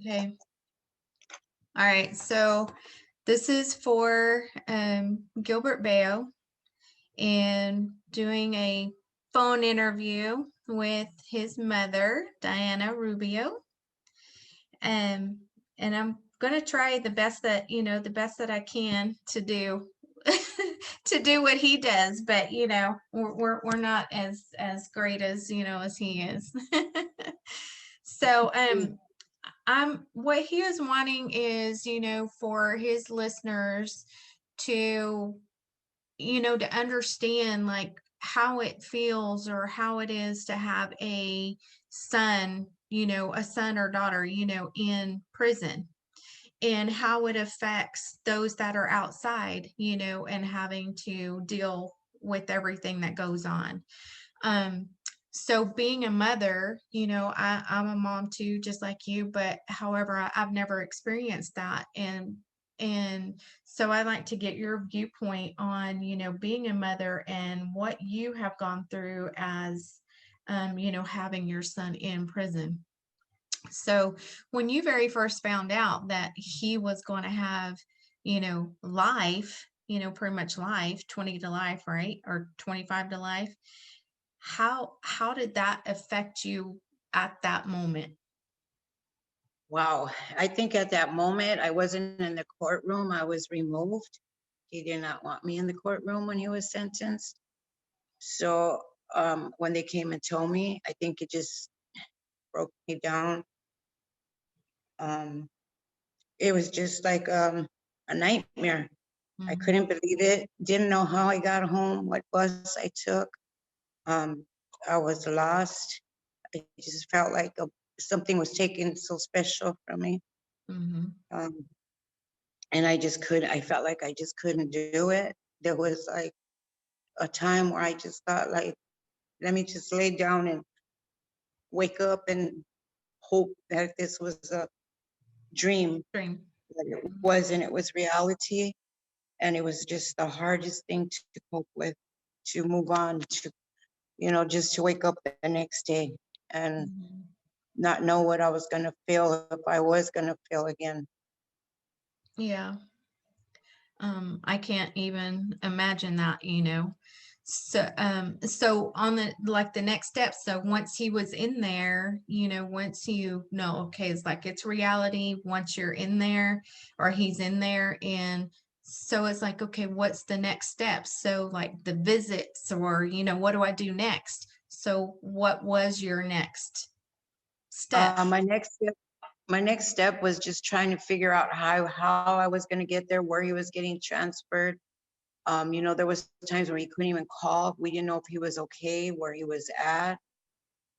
Okay. All right. So this is for Gilbert Bayo and doing a phone interview with his mother, Diana Rubio. Um, and I'm gonna try the best that the best that I can to do to do what he does, but we're not as great as as he is. So I'm what he is wanting is, for his listeners to, to understand like how it feels or how it is to have a son, a son or daughter, in prison, and how it affects those that are outside, and having to deal with everything that goes on. Um, so being a mother, I'm a mom too, just like you, but however, I've never experienced that. And so I like to get your viewpoint on, being a mother and what you have gone through as, having your son in prison. So when you very first found out that he was going to have, life, pretty much life, 20 to life, right? Or 25 to life, how did that affect you at that moment? Wow. I think at that moment, I wasn't in the courtroom. I was removed. He did not want me in the courtroom when he was sentenced. So when they came and told me, I think it just broke me down. Um, it was just like a nightmare. I Mhm. couldn't believe it. Didn't know how I got home, what bus I took. Um, I was lost. I just felt like something was taken so special from me. Mhm. Um, and I felt like I just couldn't do it. There was like a time where I just thought like, let me just lay down and wake up and hope that this was a dream, Dream. but it Mhm. wasn't. It was reality. And it was just the hardest thing to cope with, to move on, to, just to wake up the next day and Mhm. not know what I was going to feel, if I was going to feel again. Yeah. I can't even imagine that, So on the like the next step, so once he was in there, once you know, okay, it's like it's reality once you're in there or he's in there. And so it's like, okay, what's the next step? So like the visits or, what do I do next? So what was your next step? Uh, my next step, my next step was just trying to figure out how I was going to get there, where he was getting transferred. There was times where he couldn't even call. We didn't know if he was okay, where he was at.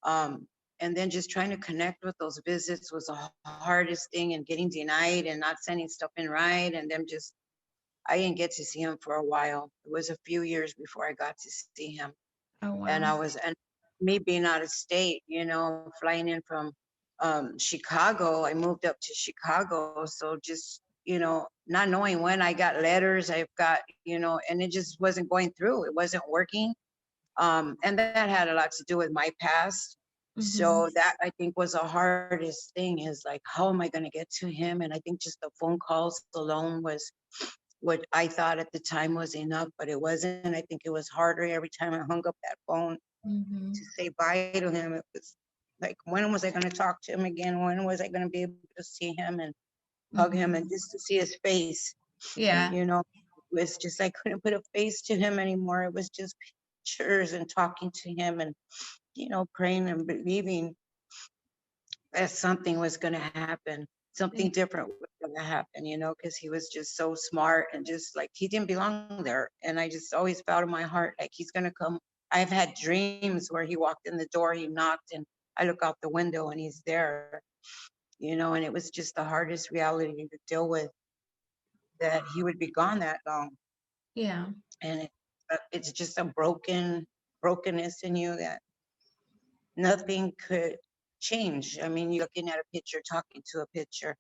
Um, and then just trying to connect with those visits was the hardest thing, and getting denied and not sending stuff in right. And them just, I didn't get to see him for a while. It was a few years before I got to see him. Oh, And wow. me being out of state, flying in from Chicago, I moved up to Chicago. So just, not knowing when I got letters, I've got, and it just wasn't going through. It wasn't working. And that had a lot to do with my past. Mm-hmm. So that I think was the hardest thing, is like, how am I going to get to him? And I think just the phone calls alone was what I thought at the time was enough, but it wasn't. I think it was harder every time I hung up that phone Mm-hmm. to say bye to him. It was like, when was I going to talk to him again? When was I going to be able to see him and hug him Mm-hmm. and just to see his face? Yeah. It was just, I couldn't put a face to him anymore. It was just pictures and talking to him and, praying and believing that something was going to happen. Something different was going to happen, because he was just so smart and just like he didn't belong there. And I just always felt in my heart like he's going to come. I've had dreams where he walked in the door, he knocked, and I look out the window and he's there, and it was just the hardest reality to deal with, that he would be gone that long. Yeah. And it's just a brokenness in you that nothing could change. I mean, you're looking at a picture, talking to a picture.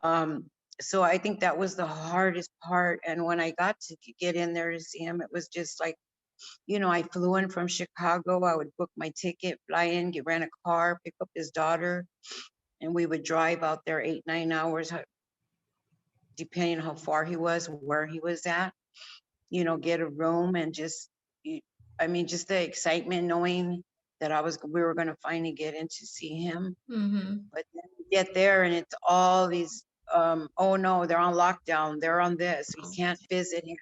Um, so I think that was the hardest part. And when I got to get in there to see him, it was just like, I flew in from Chicago. I would book my ticket, fly in, rent a car, pick up his daughter, and we would drive out there 8, 9 hours, depending on how far he was, where he was at, get a room and just, you- I mean, just the excitement knowing that we were going to finally get in to see him. Mm-hmm. But then you get there and it's all these, oh no, they're on lockdown. They're on this. You can't visit him.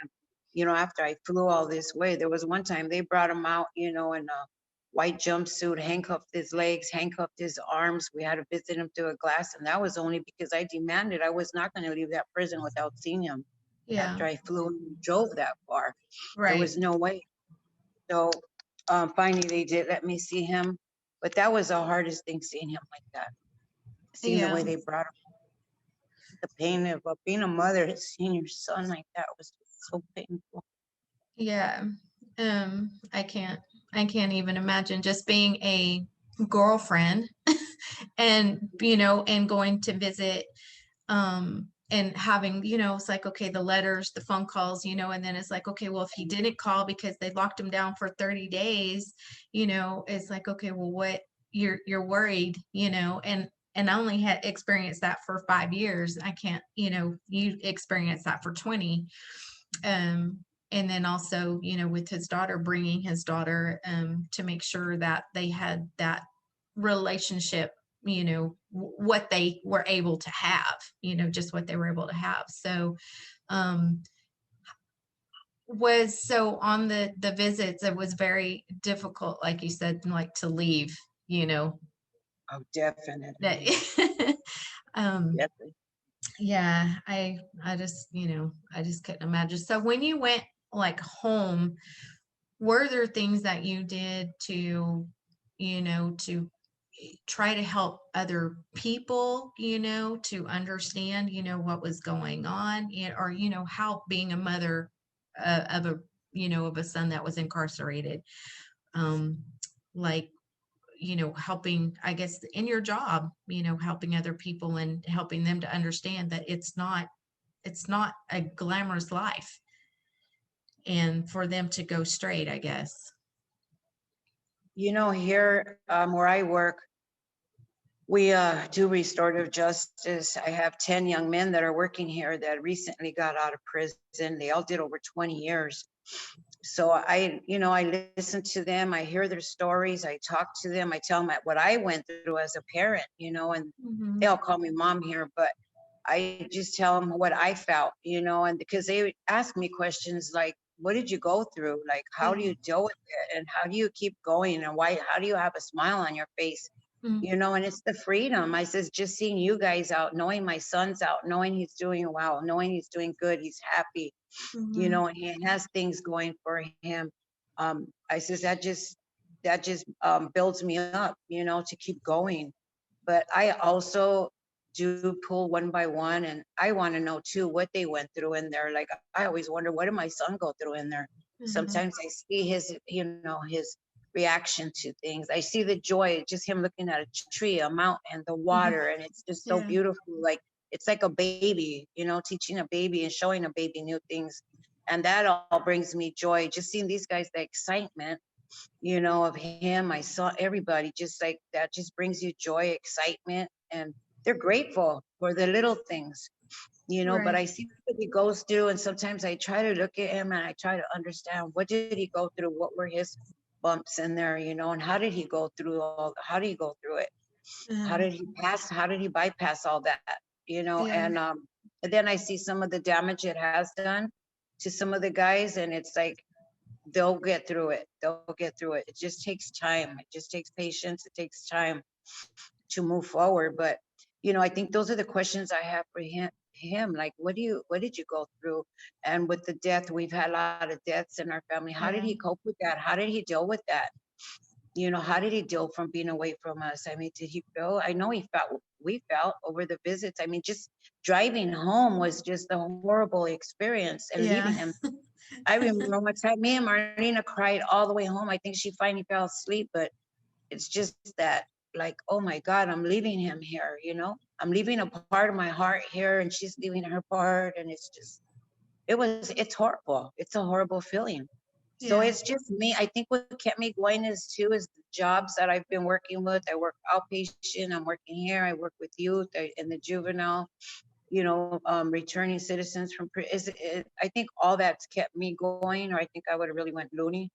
After I flew all this way, there was one time they brought him out, in a white jumpsuit, handcuffed his legs, handcuffed his arms. We had to visit him through a glass. And that was only because I demanded I was not going to leave that prison without seeing him Yeah. after I flew and drove that far. There Right. was no way. So finally they did let me see him. But that was the hardest thing, seeing him like that. Seeing the way Yeah. they brought him, the pain of being a mother, seeing your son like that was just so painful. Yeah. I can't even imagine just being a girlfriend and and going to visit and having, it's like, okay, the letters, the phone calls, and then it's like, okay, well, if he didn't call because they locked him down for 30 days, it's like, okay, well, what, you're worried, and I only had experienced that for 5 years. I can't, you experienced that for 20. um and then also, with his daughter, bringing his daughter to make sure that they had that relationship, what they were able to have, just what they were able to have. So um was so on the visits, it was very difficult, like you said, like to leave, Oh, definitely. that um Definitely. yeah, I just, I just couldn't imagine. So when you went like home, were there things that you did to, to try to help other people, to understand, what was going on, or, how being a mother of a, of a son that was incarcerated, um, like, helping, I guess, in your job, helping other people and helping them to understand that it's not a glamorous life, and for them to go straight, I guess. Here where I work, we do restorative justice. I have 10 young men that are working here that recently got out of prison. They all did over 20 years. So I listen to them. I hear their stories. I talk to them. I tell them what I went through as a parent, and they Mhm. all call me mom here, but I just tell them what I felt, and because they ask me questions like, what did you go through? Like, how do Yeah. you deal with it? And how do you keep going? And how do you have a smile on your face? Mm. And it's the freedom. I says, just seeing you guys out, knowing my son's out, knowing he's doing well, knowing he's doing good, he's happy, Mhm. and he has things going for him. I says, that just builds me up, to keep going. But I also do pull one by one, and I want to know too what they went through in there. Like, I always wonder, what did my son go through in there? Mhm. Sometimes I see his reaction to things. I see the joy, just him looking at a tree, a mountain, the Mhm. water, and it's just so Yeah. beautiful. Like, it's like a baby, teaching a baby and showing a baby new things. And that all brings me joy. Just seeing these guys, the excitement, of him. I saw everybody just like that, just brings you joy, excitement, and they're grateful for the little things, but Right. I see what he goes through. And sometimes I try to look at him and I try to understand, what did he go through? What were his bumps in there, and how did he go through it? Uh, How did he bypass all that? yeah. And then I see some of the damage it has done to some of the guys, and it's like, they'll get through it. They'll get through it. It just takes time. It just takes patience. It takes time to move forward. But I think those are the questions I have for him. Like, what did you go through? And with the death, we've had a lot of deaths in our family. How did Yeah. he cope with that? How did he deal with that? How did he deal from being away from us? I mean, did he feel? I know he felt. We felt over the visits. I mean, just driving home was just a horrible experience, and Yeah. leaving him. I remember one time me and Marlena cried all the way home. I think she finally fell asleep, but it's just that, like, oh my God, I'm leaving him here, I'm leaving a part of my heart here, and she's leaving her part. And it's horrible. It's a horrible feeling. So Yeah. it's just me. I think what kept me going is the jobs that I've been working with. I work outpatient. I'm working here. I work with youth in the juvenile, returning citizens from I think all that's kept me going, or I think I would have really went loony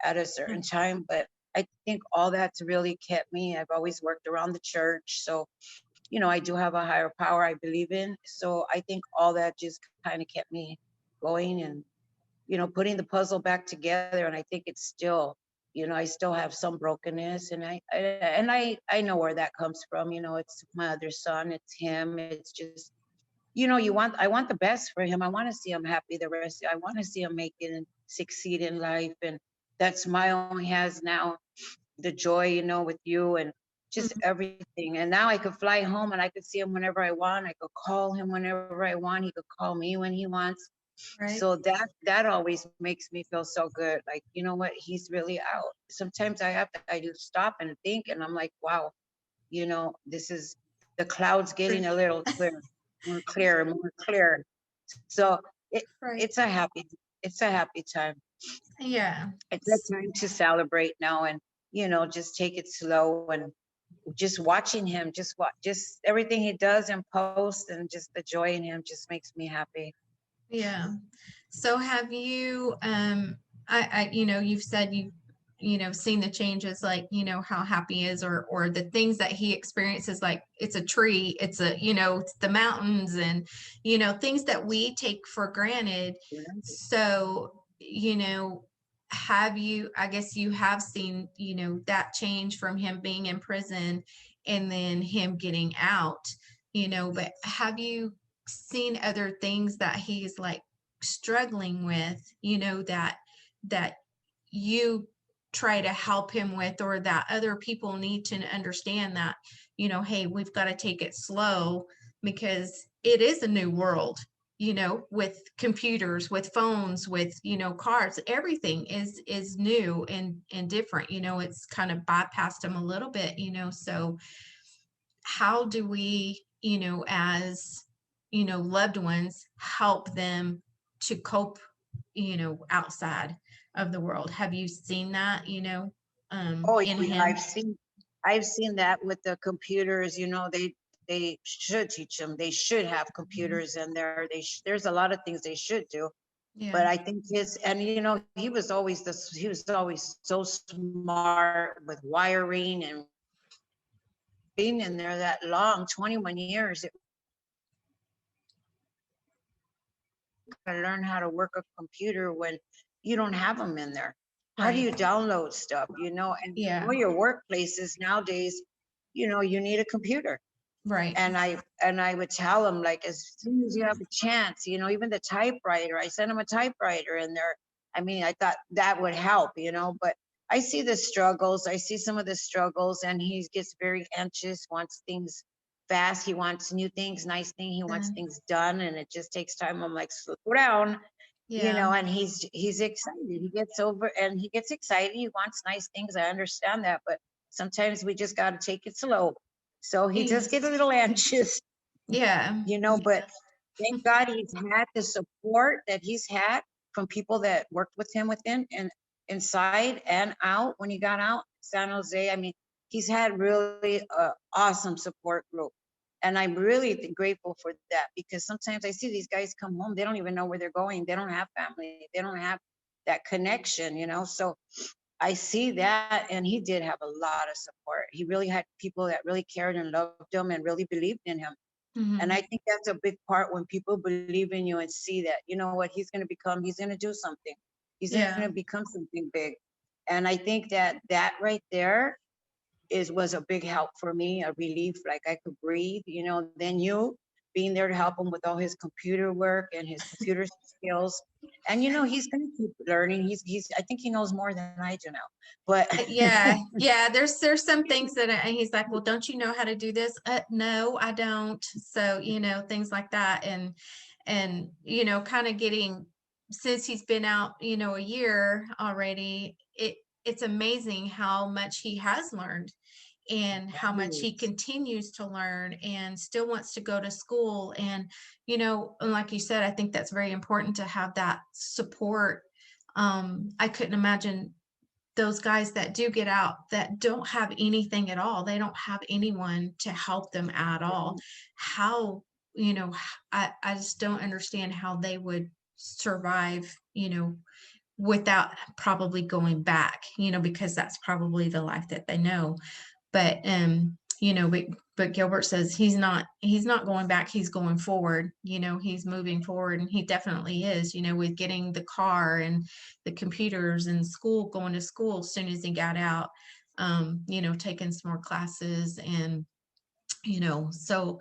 at a certain Mm. time. But I think all that's really kept me. I've always worked around the church. So, I do have a higher power I believe in. So I think all that just kind of kept me going and, putting the puzzle back together. And I think it's still, I still have some brokenness, and I know where that comes from. It's my other son, it's him. It's just, I want the best for him. I want to see him happy the rest. I want to see him make it and succeed in life. And that smile he has now, the joy, with you, and just Mhm. everything. And now I could fly home and I could see him whenever I want. I could call him whenever I want. He could call me when he wants. Right. So that always makes me feel so good. Like, you know what? He's really out. Sometimes I just stop and think, and I'm like, wow, this is the clouds getting a little clear, more clear. So it Right. it's a happy it's a happy time. Yeah. It's a time to celebrate now, and just take it slow, and just watching him, just everything he does and posts, and just the joy in him just makes me happy. Yeah. So have you, you've said seen the changes, like, how happy he is, or the things that he experiences, like it's a tree, it's the mountains, and, things that we take for granted. So, I guess you have seen, that change from him being in prison and then him getting out, but have you seen other things that he's like struggling with, that you try to help him with, or that other people need to understand that, hey, we've got to take it slow because it is a new world, with computers, with phones, with, cars, everything is new and different, it's kind of bypassed him a little bit, so how do we, as, loved ones, help them to cope, outside of the world? Have you seen that, Oh in yeah, him? I've seen that with the computers. They should teach them. They should have Mhm. computers in there. There's a lot of things they should do. Yeah. But I think and he was always so smart with wiring, and being in there that long, 21 years, it gotta learn how to work a computer when you don't have them in there. How do Right. you download stuff, and Yeah. all your workplaces nowadays, you need a computer. Right. And I would tell him, like, as soon as you have a chance, even the typewriter, I sent him a typewriter in there. I mean, I thought that would help, but I see the struggles. I see some of the struggles, and he gets very anxious, wants things fast. He wants new things, nice thing. He wants Uh, things done, and it just takes time. I'm like, slow down, yeah. and he's excited. He gets excited. He wants nice things. I understand that, but sometimes we just got to take it slow. So he Yeah. just gets a little anxious, Yeah. but thank God he's had the support that he's had from people that worked with him within and inside and out when he got out, San Jose. I mean, he's had really awesome support group. And I'm really grateful for that, because sometimes I see these guys come home, they don't even know where they're going. They don't have family. They don't have that connection, So I see that, and he did have a lot of support. He really had people that really cared and loved him and really believed in him. And Hmm. I think that's a big part, when people believe in you and see that, what he's going to become, he's going to do something. He's going Yeah. to become something big. And I think that right there was a big help for me, a relief, like I could breathe, then you being there to help him with all his computer work and his computer skills. And he's going to keep learning. I think he knows more than I do now. But Yeah, yeah. There's some things that, and he's like, well, don't you know how to do this? No, I don't. So, things like that, and kind of getting, since he's been out, a year already. It's amazing how much he has learned and how much he continues to learn and still wants to go to school. And, and like you said, I think that's very important to have that support, I couldn't imagine those guys that do get out that don't have anything at all. They don't have anyone to help them at all. How, I just don't understand how they would survive, without probably going back, because that's probably the life that they know. But but Gilbert says he's not going back, he's going forward, he's moving forward, and he definitely is, with getting the car and the computers and school, going to school as soon as he got out, taking some more classes, and so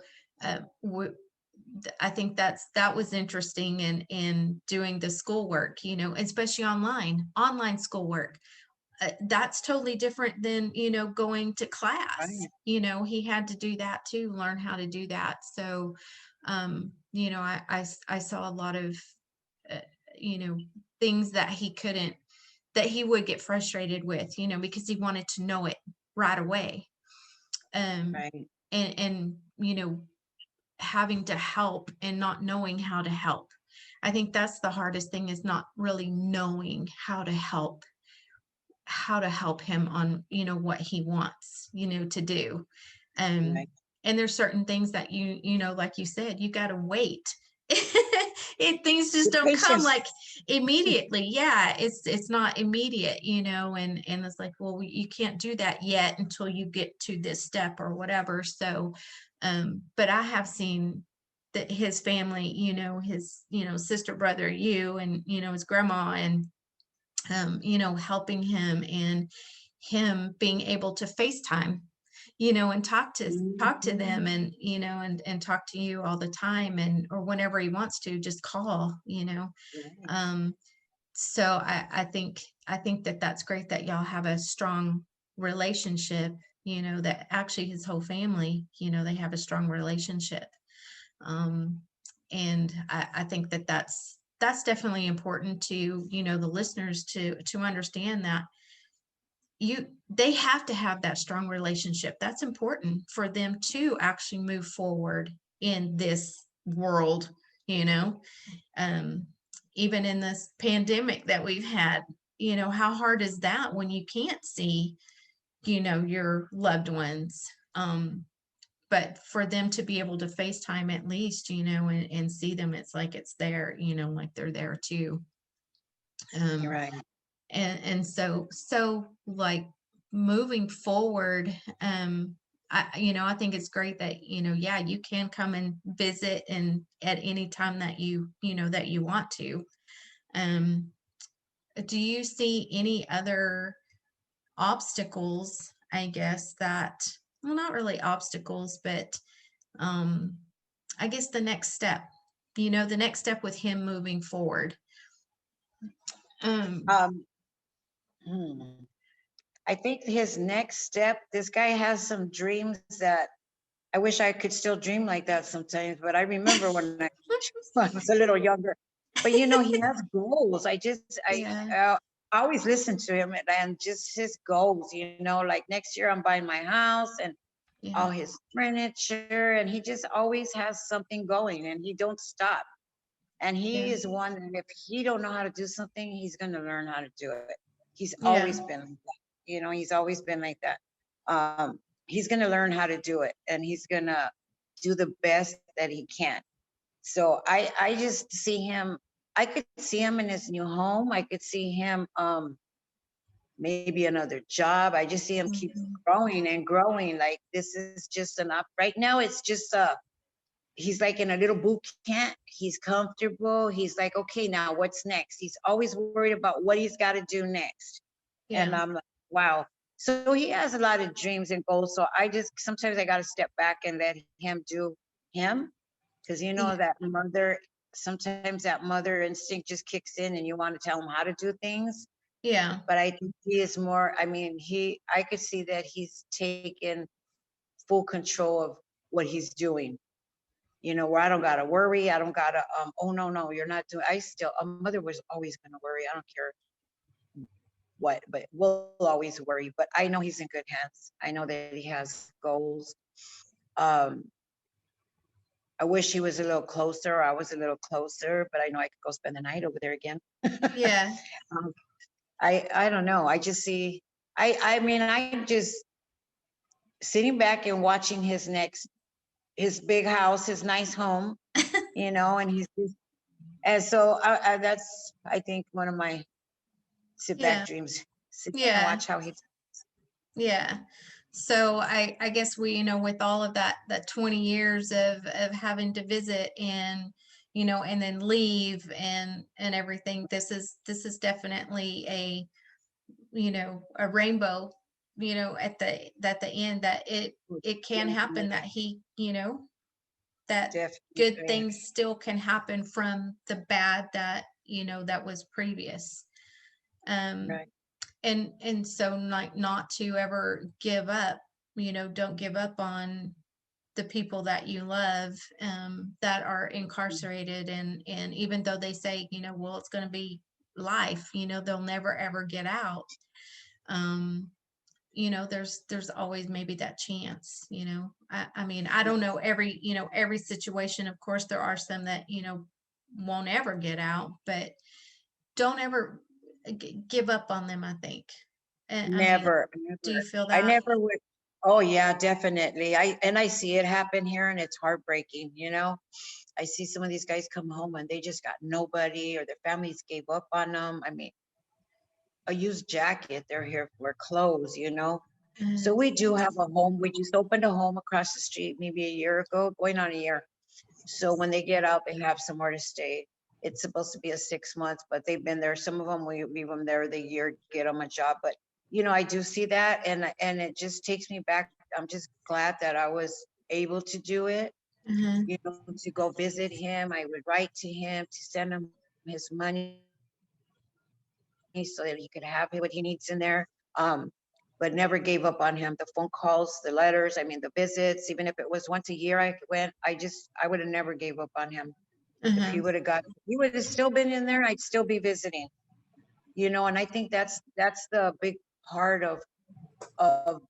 I think that was interesting in doing the schoolwork, especially online schoolwork. That's totally different than, going to class. Right. He had to do that too, learn how to do that. So, I saw a lot of, uh, you know, things that that he would get frustrated with, because he wanted to know it right away. Um, Right. and, having to help and not knowing how to help. I think that's the hardest thing, is not really knowing how to help him on, what he wants, to do. Um, Right. and there's certain things that like you said, you got to wait. Things just The don't come patience. like immediately. Yeah, it's not immediate, and it's like, well, you can't do that yet until you get to this step or whatever. So, but I have seen that his family, his, sister, brother, you, and, his grandma, and helping him, and him being able to FaceTime, and talk to them, Mhm. and and talk to you all the time, and or whenever he wants to just call. Right. Um, so I think that that's great that y'all have a strong relationship. That actually his whole family, they have a strong relationship. um, and I think that that's definitely important to the listeners to understand that they have to have that strong relationship. That's important for them to actually move forward in this world, you know um, even in this pandemic that we've had. How hard is that when you can't see your loved ones? But for them to be able to FaceTime at least, and see them, it's like it's there, like they're there too. You're Um, right. and so like moving forward, I think it's great that, yeah, you can come and visit, and at any time that you want to. Um, do you see any other obstacles, I guess, well, not really obstacles, but um I guess the next step with him moving forward. Um, Um, hmm. I think his next step, this guy has some dreams that I wish I could still dream like that sometimes, but I remember when I, when I was a little younger. But he has goals. yeah, I always listen to him, and just his goals, like next year I'm buying my house and yeah, all his furniture, and he just always has something going, and he don't stop. And he yeah, is one that if he don't know how to do something, he's going to learn how to do it. He's yeah, always been like that. He's always been like that. He's going to learn how to do it, and he's going to do the best that he can. So I just see him. I could see him in his new home. I could see him maybe another job. I just see him keep mhm, growing and growing. Like this is just enough. Right now, it's just he's like in a little boot camp. He's comfortable. He's like, okay, now what's next? He's always worried about what he's got to do next. And yeah, I'm like, wow. So he has a lot of dreams and goals. So I just sometimes I got to step back and let him do him, because yeah, that mother, sometimes that mother instinct just kicks in and you want to tell him how to do things. yeah, But I think he is more, I mean, I could see that he's taken full control of what he's doing, where I don't gotta worry. I don't gotta, oh no, no, you're not doing, a mother was always gonna worry. I don't care what, but we'll always worry. But I know he's in good hands. I know that he has goals. Um, I wish he was a little closer. I was a little closer, but I know I could go spend the night over there again. Yeah. Um, I don't know. I just see, I mean, I just sitting back and watching his big house, his nice home, and he's just, and so that's, I think, one of my sit back Yeah. dreams. Sit back and Yeah. watch how he, Yeah. So I guess we, with all of that 20 years of having to visit and, and then leave and everything, this is definitely a rainbow, at the end, that it can happen, that that good definitely, things still can happen from the bad that was previous. Um, right. and so, like, not to ever give up, don't give up on the people that you love, that are incarcerated, and even though they say, well, it's going to be life, they'll never ever get out. um there's always maybe that chance. I mean, I don't know every situation. Of course, there are some that won't ever get out, but don't ever give up on them, I think. And I mean, Never, do never. you feel I that? never would. Oh yeah, definitely. I see it happen here and it's heartbreaking, I see some of these guys come home and they just got nobody or their families gave up on them. I mean, a used jacket, they're here for clothes. So Mhm. we do have a home. We just opened a home across the street maybe a year ago, going on a year. So when they get out, they have somewhere to stay. It's supposed to be a 6 months, but they've been there. Some of them, we leave them there the year, get them a job. But I do see that, and it just takes me back. I'm just glad that I was able to do it. Mhm. To go visit him. I would write to him to send him his money so that he could have what he needs in there. Um, but never gave up on him. The phone calls, the letters, I mean, the visits, even if it was once a year I went, I would have never gave up on him. If Mhm. he would have still been in there, I'd still be visiting, and I think that's the big part of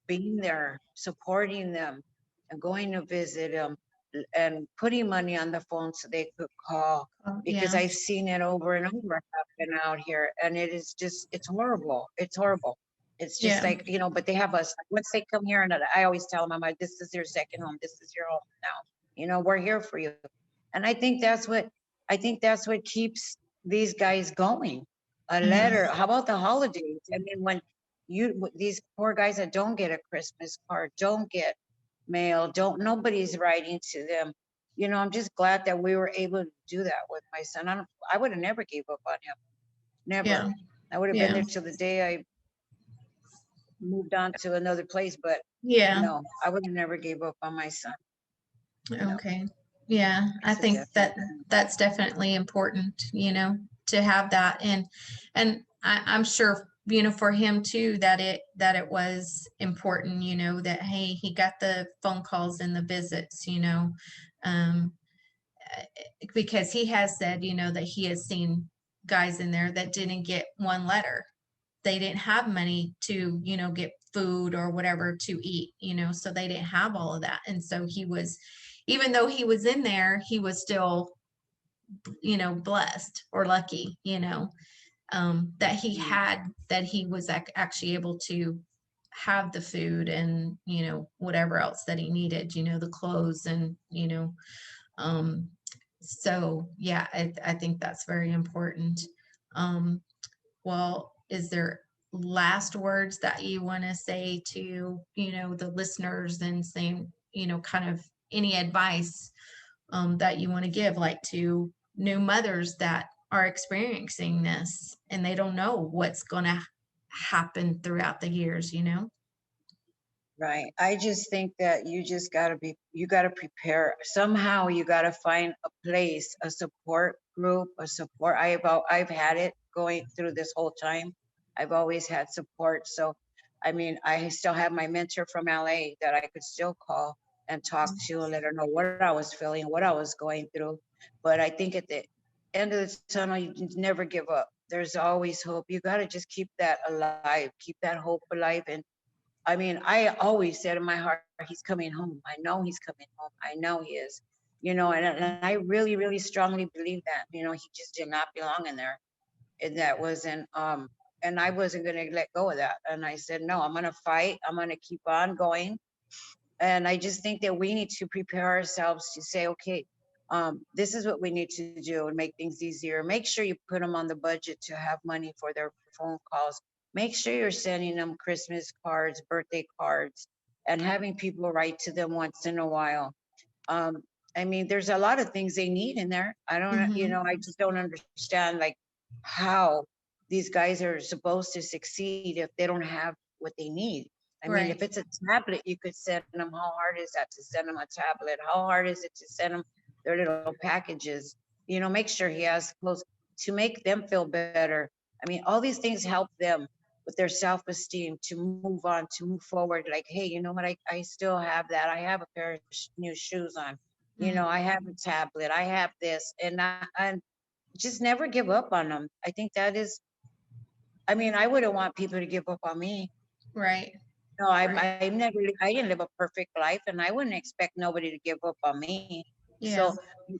being there, supporting them and going to visit them and putting money on the phone so they could call, Oh, because yeah. I've seen it over and over happen out here. And it is just, it's horrible. It's horrible. It's just Yeah. like, but they have us, once they come here, and I always tell them, I'm like, this is your second home. This is your home now. We're here for you. And I think that's what keeps these guys going. A Mhm. letter. How about the holidays? I mean, when these poor guys that don't get a Christmas card, don't get mail, don't nobody's writing to them. I'm just glad that we were able to do that with my son. I would have never gave up on him. Never. Yeah. I would have been Yeah. there till the day I moved on to another place, but Yeah. no, I would have never gave up on my son. No, Okay. Yeah, I it's a think that definite. that's definitely important, to have that. And I'm sure, for him too, that it was important, that, hey, he got the phone calls and the visits, um, eh, because he has said, that he has seen guys in there that didn't get one letter. They didn't have money to, get food or whatever to eat, so they didn't have all of that. And so he was, even though he was in there, he was still, blessed or lucky, that he Mm, had, that he was actually able to have the food and, whatever else that he needed, the clothes and, um, so yeah, I think that's very important. Um, well, is there last words that you want to say to, the listeners, and saying, kind of any advice, that you want to give, like, to new mothers that are experiencing this and they don't know what's going to happen throughout the years, right. I just think that you gotta prepare. Somehow you gotta find a place, a support group, a support. I've had it going through this whole time. I've always had support. So, I mean, I still have my mentor from LA that I could still call and talk to and let her know what I was feeling, what I was going through. But I think at the end of the tunnel, you never give up. There's always hope. You got to just keep that alive, keep that hope alive. And I mean, I always said in my heart, he's coming home. I know he's coming home. I know he is. and I really, really strongly believe that, he just did not belong in there. And that wasn't, and I wasn't going to let go of that. And I said, no, I'm going to fight. I'm going to keep on going. And I just think that we need to prepare ourselves to say, okay, this is what we need to do and make things easier. Make sure you put them on the budget to have money for their phone calls. Make sure you're sending them Christmas cards, birthday cards, and having people write to them once in a while. Um, I mean, there's a lot of things they need in there. I don't, Mhm. I just don't understand like how these guys are supposed to succeed if they don't have what they need. I mean, if Right. it's a tablet, you could send them. How hard is that to send them a tablet? How hard is it to send them their little packages? Make sure he has clothes to make them feel better. I mean, all these things help them with their self-esteem to move on, to move forward. Like, hey, you know what? I still have that. I have a pair of new shoes on. Mhm. I have a tablet. I have this, and just never give up on them. I think that is. I mean, I wouldn't want people to give up on me. Right. No, Right. I didn't live a perfect life, and I wouldn't expect nobody to give up on me. Yeah. So,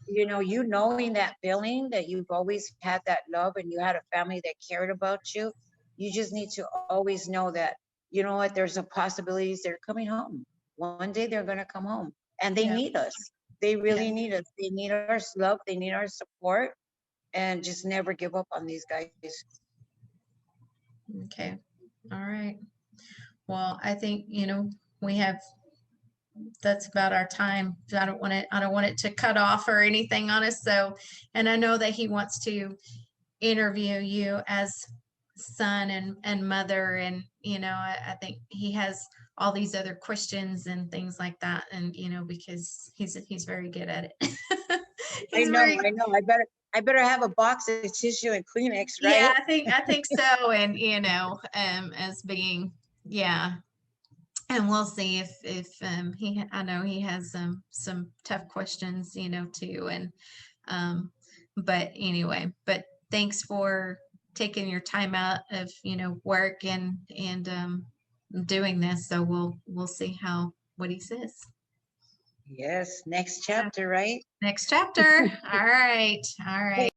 you knowing that feeling that you've always had that love and you had a family that cared about you just need to always know that, you know what, there's a possibilities they're coming home. One day they're going to come home, and they Yeah. need us. They Yeah. really need us. They need our love. They need our support, and just never give up on these guys. Okay. All right. Well, I think, we have that's about our time. I don't want it to cut off or anything on us. So, and I know that he wants to interview you as son and mother, and I think he has all these other questions and things like that, and because he's very good at it. I He's know, very I know. I better have a box of tissue and Kleenex, Yeah, right? I think so, and as being yeah, and we'll see if I know he has some tough questions, too, and um but anyway, but thanks for taking your time out of work and doing this. So we'll see what he says. Yes, next Yeah. chapter, right? Next chapter. All right. All right.